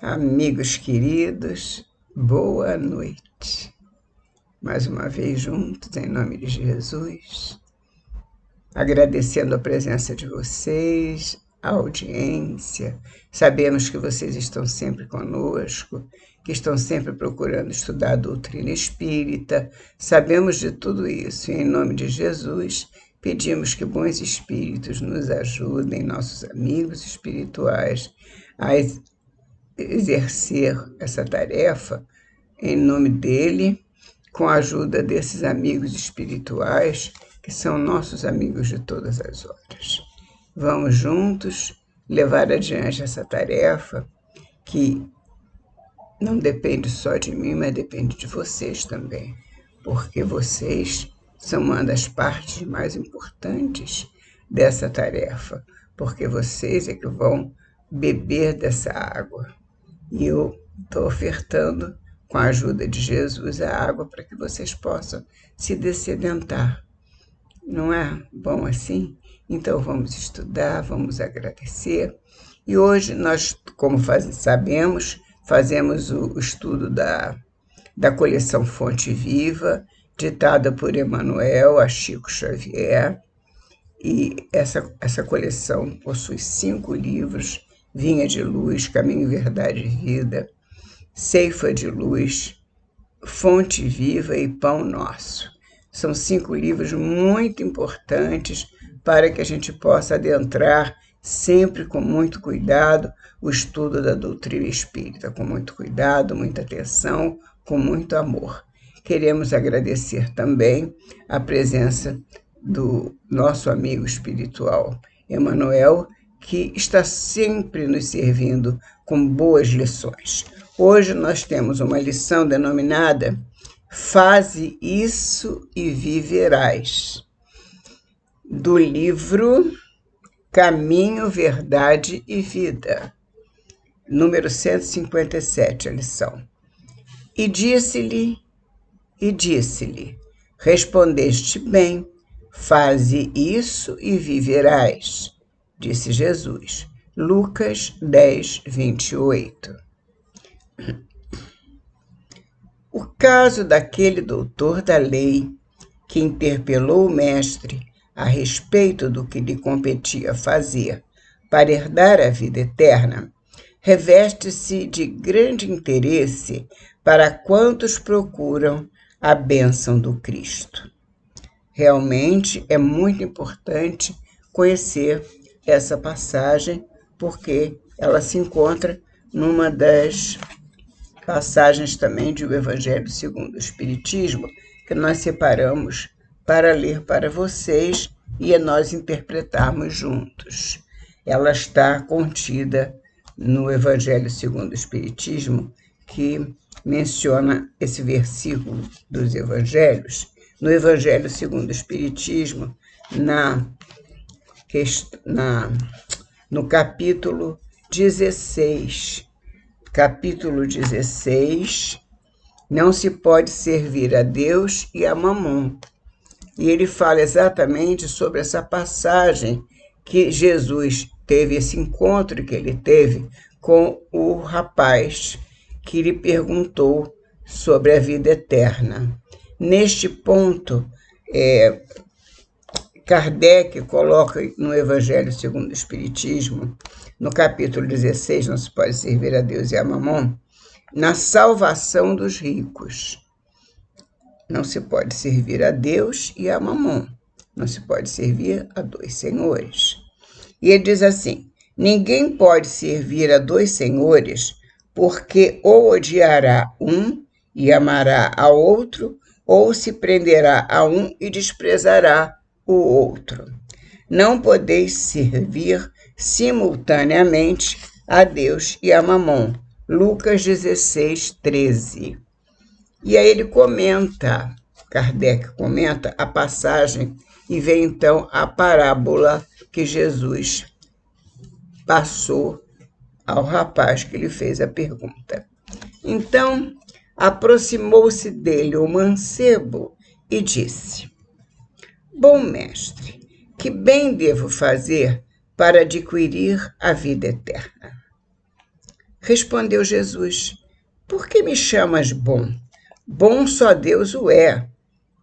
Amigos queridos, boa noite. Mais uma vez juntos, em nome de Jesus, agradecendo a presença de vocês, a audiência. Sabemos que vocês estão sempre conosco, que estão sempre procurando estudar a doutrina espírita. Sabemos de tudo isso e, em nome de Jesus, pedimos que bons espíritos nos ajudem, nossos amigos espirituais, a exercer essa tarefa em nome dele, com a ajuda desses amigos espirituais, que são nossos amigos de todas as horas. Vamos juntos levar adiante essa tarefa que não depende só de mim, mas depende de vocês também, porque vocês são uma das partes mais importantes dessa tarefa, porque vocês é que vão beber dessa água. E eu estou ofertando, com a ajuda de Jesus, a água para que vocês possam se dessedentar. Não é bom assim? Então vamos estudar, vamos agradecer. E hoje nós, como sabemos, fazemos o estudo da coleção Fonte Viva, ditada por Emmanuel a Chico Xavier. E essa coleção possui 5 livros: Vinha de Luz, Caminho, Verdade e Vida, Ceifa de Luz, Fonte Viva e Pão Nosso. São 5 livros muito importantes para que a gente possa adentrar sempre com muito cuidado o estudo da doutrina espírita, com muito cuidado, muita atenção, com muito amor. Queremos agradecer também a presença do nosso amigo espiritual, Emmanuel, que está sempre nos servindo com boas lições. Hoje nós temos uma lição denominada Faze Isso e Viverás, do livro Caminho, Verdade e Vida, número 157, a lição. E disse-lhe, respondeste bem, faze isso e viverás, disse Jesus. Lucas 10, 28. O caso daquele doutor da lei que interpelou o mestre a respeito do que lhe competia fazer para herdar a vida eterna reveste-se de grande interesse para quantos procuram a bênção do Cristo. Realmente é muito importante conhecer essa passagem, porque ela se encontra numa das passagens também do Evangelho segundo o Espiritismo, que nós separamos para ler para vocês e nós interpretarmos juntos. Ela está contida no Evangelho segundo o Espiritismo, que menciona esse versículo dos Evangelhos. No Evangelho segundo o Espiritismo, no capítulo 16. Capítulo 16, não se pode servir a Deus e a Mamon. E ele fala exatamente sobre essa passagem que Jesus teve, esse encontro que ele teve com o rapaz que lhe perguntou sobre a vida eterna. Neste ponto, Kardec coloca no Evangelho segundo o Espiritismo, no capítulo 16, não se pode servir a Deus e a Mamon, na salvação dos ricos. Não se pode servir a Deus e a Mamon. Não se pode servir a 2 senhores. E ele diz assim: ninguém pode servir a 2 senhores, porque ou odiará um e amará a outro, ou se prenderá a um e desprezará o outro. Não podeis servir simultaneamente a Deus e a Mamon. Lucas 16, 13. E aí ele comenta, Kardec comenta a passagem e vem então a parábola que Jesus passou ao rapaz que lhe fez a pergunta. Então, aproximou-se dele o mancebo e disse: bom mestre, que bem devo fazer para adquirir a vida eterna? Respondeu Jesus: Por que me chamas bom? Bom só Deus o é.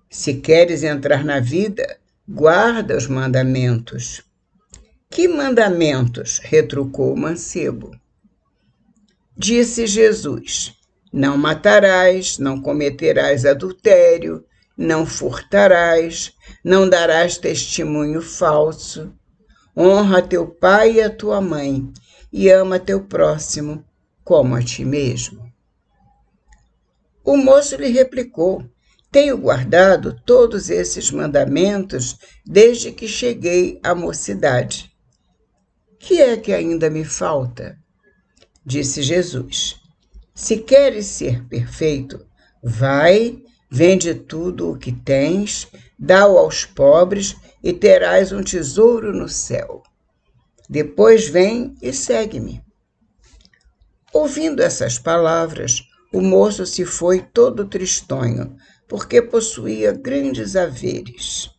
Se queres entrar na vida, guarda os mandamentos. Que mandamentos? Retrucou o mancebo. Disse Jesus: Não matarás, não cometerás adultério, não furtarás, não darás testemunho falso. Honra teu pai e a tua mãe, e ama teu próximo como a ti mesmo. O moço lhe replicou: Tenho guardado todos esses mandamentos desde que cheguei à mocidade. Que é que ainda me falta? Disse Jesus: Se queres ser perfeito, vai, vende tudo o que tens, dá-o aos pobres e terás um tesouro no céu. Depois vem e segue-me. Ouvindo essas palavras, o moço se foi todo tristonho, porque possuía grandes haveres.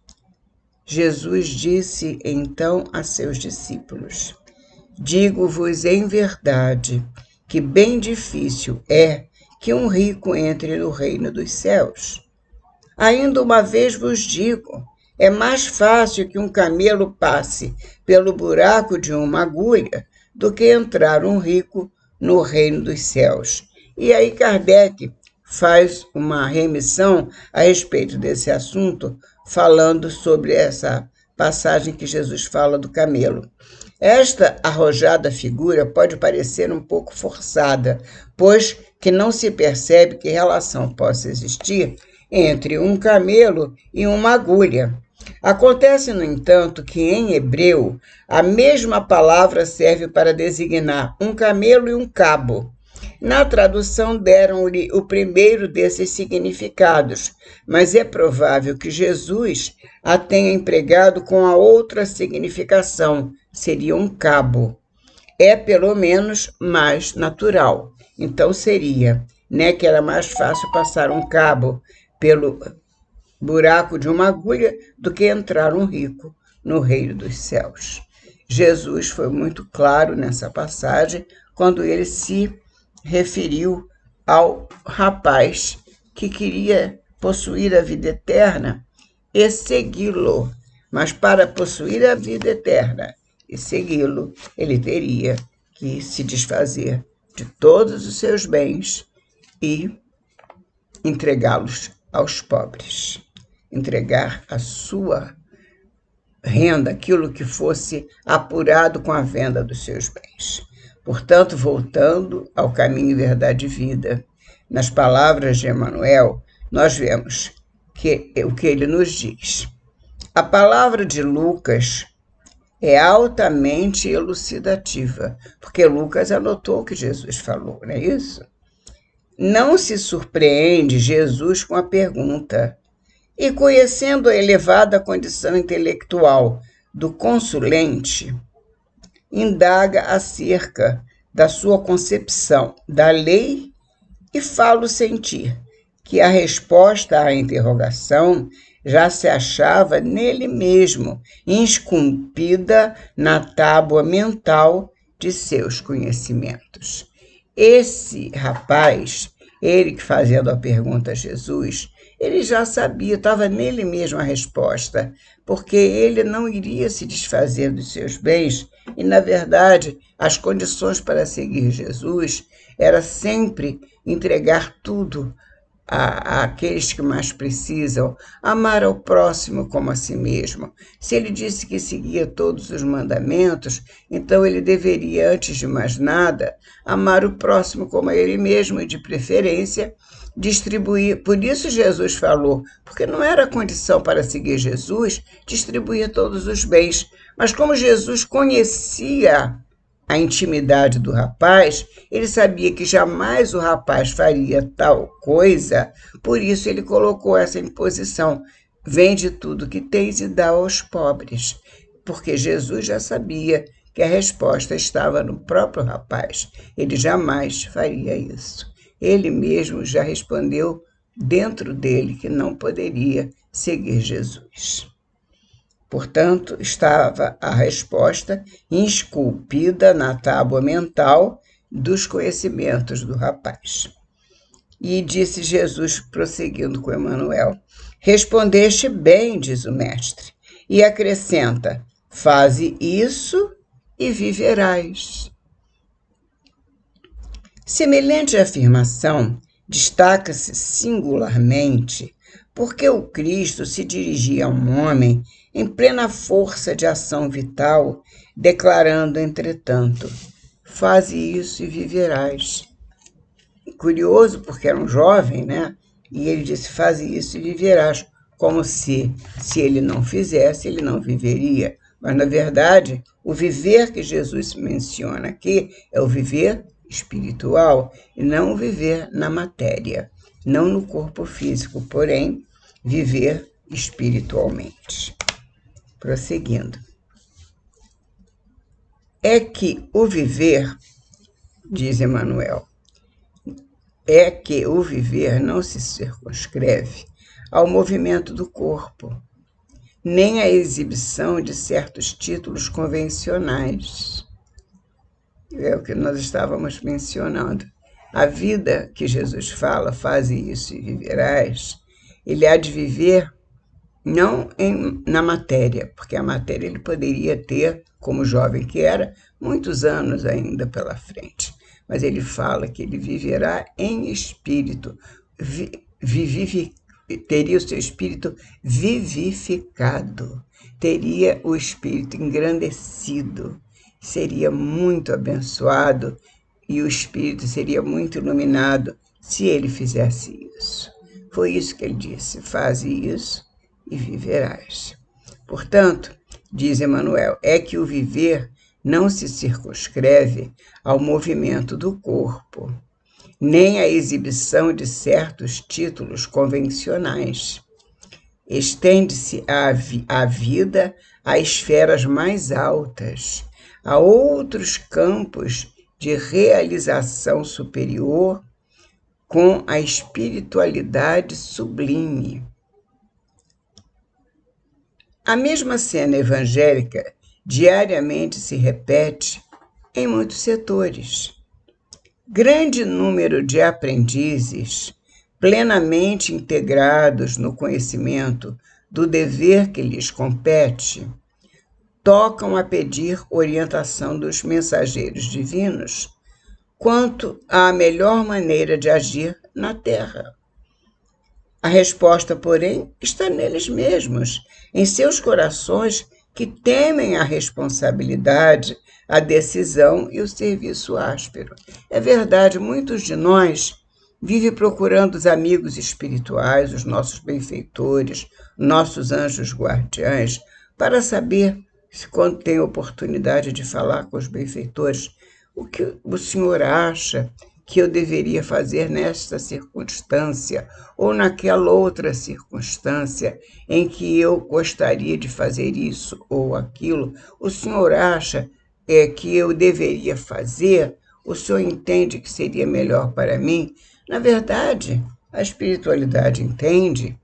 Jesus disse então a seus discípulos: Digo-vos em verdade que bem difícil é que um rico entre no reino dos céus. Ainda uma vez vos digo, é mais fácil que um camelo passe pelo buraco de uma agulha do que entrar um rico no reino dos céus. E aí Kardec faz uma remissão a respeito desse assunto, falando sobre essa passagem que Jesus fala do camelo. Esta arrojada figura pode parecer um pouco forçada, pois que não se percebe que relação possa existir entre um camelo e uma agulha. Acontece, no entanto, que em hebreu a mesma palavra serve para designar um camelo e um cabo. Na tradução deram-lhe o primeiro desses significados, mas é provável que Jesus a tenha empregado com a outra significação, seria um cabo. É pelo menos mais natural. Então seria, que era mais fácil passar um cabo pelo buraco de uma agulha do que entrar um rico no reino dos céus. Jesus foi muito claro nessa passagem quando ele se referiu ao rapaz que queria possuir a vida eterna e segui-lo. Mas para possuir a vida eterna e segui-lo, ele teria que se desfazer de todos os seus bens e entregá-los aos pobres. Entregar a sua renda, aquilo que fosse apurado com a venda dos seus bens. Portanto, voltando ao caminho, verdade e vida, nas palavras de Emmanuel, nós vemos que o que ele nos diz. A palavra de Lucas é altamente elucidativa, porque Lucas anotou o que Jesus falou, não é isso? Não se surpreende Jesus com a pergunta: e conhecendo a elevada condição intelectual do consulente, indaga acerca da sua concepção da lei e fala-o sentir que a resposta à interrogação já se achava nele mesmo, esculpida na tábua mental de seus conhecimentos. Esse rapaz, ele que fazendo a pergunta a Jesus, ele já sabia, estava nele mesmo a resposta, porque ele não iria se desfazer dos seus bens e, na verdade, as condições para seguir Jesus era sempre entregar tudo àqueles que mais precisam, amar ao próximo como a si mesmo. Se ele disse que seguia todos os mandamentos, então ele deveria, antes de mais nada, amar o próximo como a ele mesmo e, de preferência, distribuir. Por isso Jesus falou, porque não era condição para seguir Jesus distribuir todos os bens. Mas como Jesus conhecia a intimidade do rapaz, ele sabia que jamais o rapaz faria tal coisa, por isso ele colocou essa imposição: vende tudo que tens e dá aos pobres, porque Jesus já sabia que a resposta estava no próprio rapaz, ele jamais faria isso. Ele mesmo já respondeu dentro dele que não poderia seguir Jesus. Portanto, estava a resposta esculpida na tábua mental dos conhecimentos do rapaz. E disse Jesus, prosseguindo com Emanuel: respondeste bem, diz o mestre, e acrescenta: faze isso e viverás. Semelhante afirmação destaca-se singularmente porque o Cristo se dirigia a um homem em plena força de ação vital, declarando, entretanto: faze isso e viverás. Curioso, porque era um jovem, né? E ele disse: faze isso e viverás, como se ele não fizesse, ele não viveria. Mas, na verdade, o viver que Jesus menciona aqui é o viver espiritual e não o viver na matéria, não no corpo físico, porém, viver espiritualmente. Prosseguindo. É que o viver, diz Emanuel, é que o viver não se circunscreve ao movimento do corpo, nem à exibição de certos títulos convencionais. É o que nós estávamos mencionando. A vida que Jesus fala, faze isso e viverás, ele há de viver não na matéria, porque a matéria ele poderia ter, como jovem que era, muitos anos ainda pela frente. Mas ele fala que ele viverá em espírito, teria o seu espírito vivificado, teria o espírito engrandecido, seria muito abençoado e o espírito seria muito iluminado se ele fizesse isso. Foi isso que ele disse: faze isso e viverás. Portanto, diz Emanuel, é que o viver não se circunscreve ao movimento do corpo, nem à exibição de certos títulos convencionais. Estende-se a vida a esferas mais altas, a outros campos de realização superior com a espiritualidade sublime. A mesma cena evangélica diariamente se repete em muitos setores. Grande número de aprendizes, plenamente integrados no conhecimento do dever que lhes compete, tocam a pedir orientação dos mensageiros divinos quanto à melhor maneira de agir na Terra. A resposta, porém, está neles mesmos, em seus corações que temem a responsabilidade, a decisão e o serviço áspero. É verdade, muitos de nós vivem procurando os amigos espirituais, os nossos benfeitores, nossos anjos guardiães, para saber se, quando tem oportunidade de falar com os benfeitores, o que o senhor acha que eu deveria fazer nesta circunstância ou naquela outra circunstância em que eu gostaria de fazer isso ou aquilo. O senhor acha que eu deveria fazer? O senhor entende que seria melhor para mim? Na verdade, a espiritualidade entende,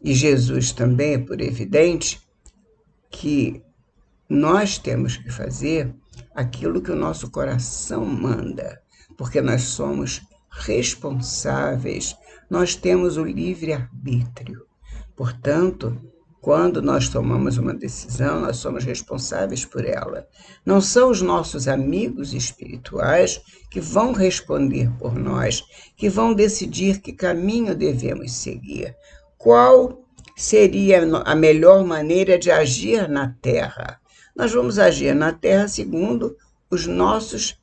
e Jesus também é por evidente, que nós temos que fazer aquilo que o nosso coração manda, porque nós somos responsáveis, nós temos o livre-arbítrio. Portanto, quando nós tomamos uma decisão, nós somos responsáveis por ela. Não são os nossos amigos espirituais que vão responder por nós, que vão decidir que caminho devemos seguir. Qual seria a melhor maneira de agir na Terra? Nós vamos agir na Terra segundo os nossos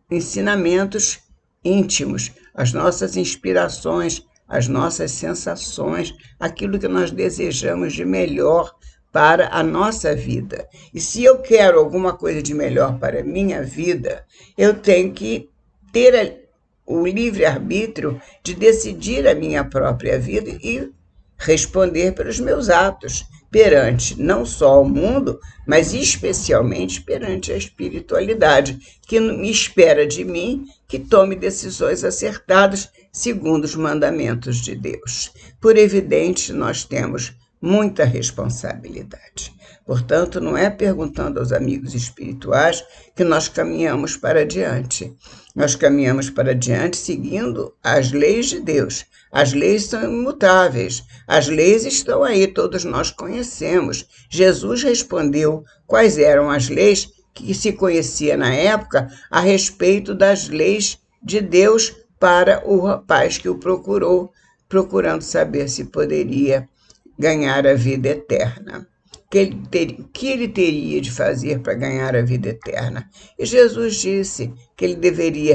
ensinamentos íntimos, as nossas inspirações, as nossas sensações, aquilo que nós desejamos de melhor para a nossa vida. E se eu quero alguma coisa de melhor para a minha vida, eu tenho que ter o livre-arbítrio de decidir a minha própria vida e responder pelos meus atos, perante não só o mundo, mas especialmente perante a espiritualidade, que me espera de mim que tome decisões acertadas segundo os mandamentos de Deus. Por evidente, nós temos muita responsabilidade. Portanto, não é perguntando aos amigos espirituais que nós caminhamos para diante. Nós caminhamos para diante seguindo as leis de Deus. As leis são imutáveis. As leis estão aí, todos nós conhecemos. Jesus respondeu quais eram as leis que se conhecia na época a respeito das leis de Deus para o rapaz que o procurou, procurando saber se poderia ganhar a vida eterna. O que ele teria de fazer para ganhar a vida eterna? E Jesus disse que ele deveria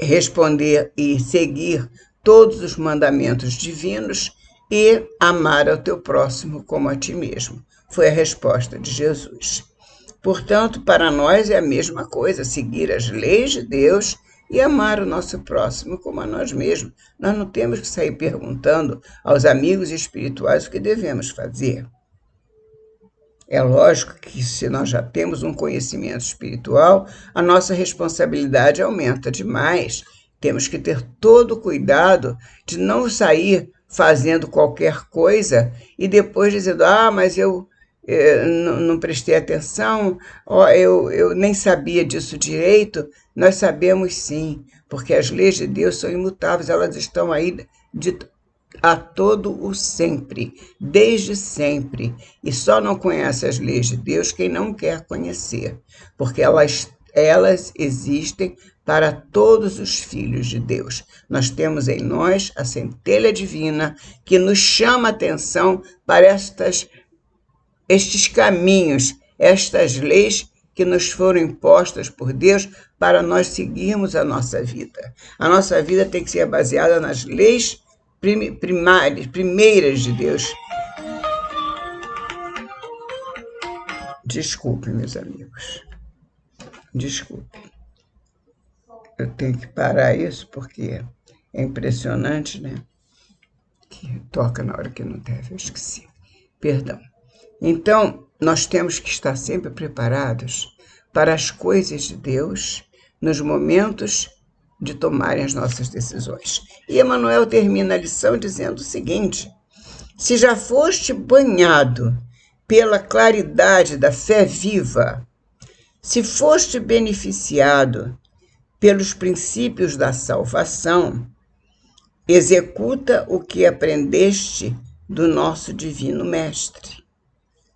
responder e seguir todos os mandamentos divinos e amar ao teu próximo como a ti mesmo. Foi a resposta de Jesus. Portanto, para nós é a mesma coisa, seguir as leis de Deus e amar o nosso próximo como a nós mesmos. Nós não temos que sair perguntando aos amigos espirituais o que devemos fazer. É lógico que se nós já temos um conhecimento espiritual, a nossa responsabilidade aumenta demais. Temos que ter todo o cuidado de não sair fazendo qualquer coisa e depois dizendo, mas eu não prestei atenção, eu nem sabia disso direito. Nós sabemos sim, porque as leis de Deus são imutáveis, elas estão aí a todo o sempre, desde sempre. E só não conhece as leis de Deus quem não quer conhecer, porque elas existem para todos os filhos de Deus. Nós temos em nós a centelha divina que nos chama a atenção para estes caminhos, estas leis que nos foram impostas por Deus para nós seguirmos a nossa vida. A nossa vida tem que ser baseada nas leis primeiras de Deus. Desculpe, meus amigos. Desculpe. Eu tenho que parar isso porque é impressionante, né? Que toca na hora que não deve, eu esqueci. Perdão. Então, nós temos que estar sempre preparados para as coisas de Deus nos momentos de tomarem as nossas decisões. E Emmanuel termina a lição dizendo o seguinte: se já foste banhado pela claridade da fé viva, se foste beneficiado pelos princípios da salvação, executa o que aprendeste do nosso Divino Mestre.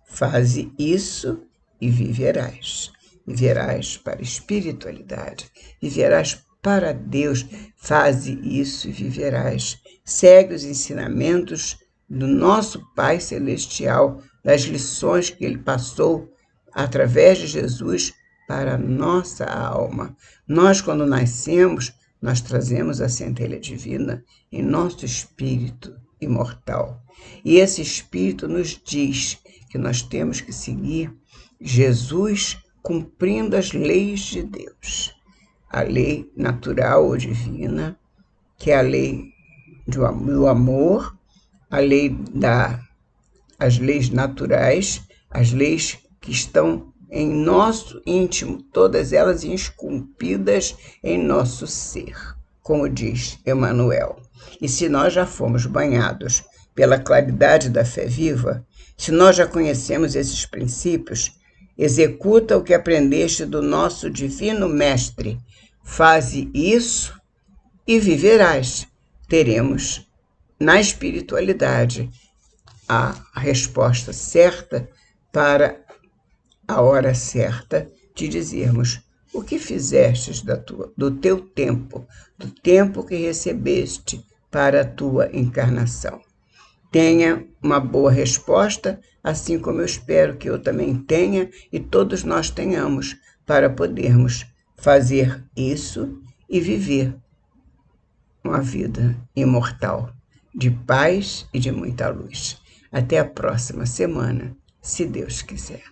Faze isso e viverás. Viverás para a espiritualidade, viverás para Deus. Faze isso e viverás. Segue os ensinamentos do nosso Pai Celestial, das lições que Ele passou através de Jesus para a nossa alma. Nós, quando nascemos, nós trazemos a centelha divina em nosso espírito imortal. E esse espírito nos diz que nós temos que seguir Jesus cumprindo as leis de Deus. A lei natural ou divina, que é a lei do amor, as leis naturais, as leis que estão em nosso íntimo, todas elas esculpidas em nosso ser, como diz Emmanuel. E se nós já fomos banhados pela claridade da fé viva, se nós já conhecemos esses princípios, executa o que aprendeste do nosso Divino Mestre. Faze isso e viverás. Teremos na espiritualidade a resposta certa para a hora certa de dizermos o que fizestes do teu tempo, do tempo que recebeste para a tua encarnação. Tenha uma boa resposta, assim como eu espero que eu também tenha e todos nós tenhamos, para podermos fazer isso e viver uma vida imortal, de paz e de muita luz. Até a próxima semana, se Deus quiser.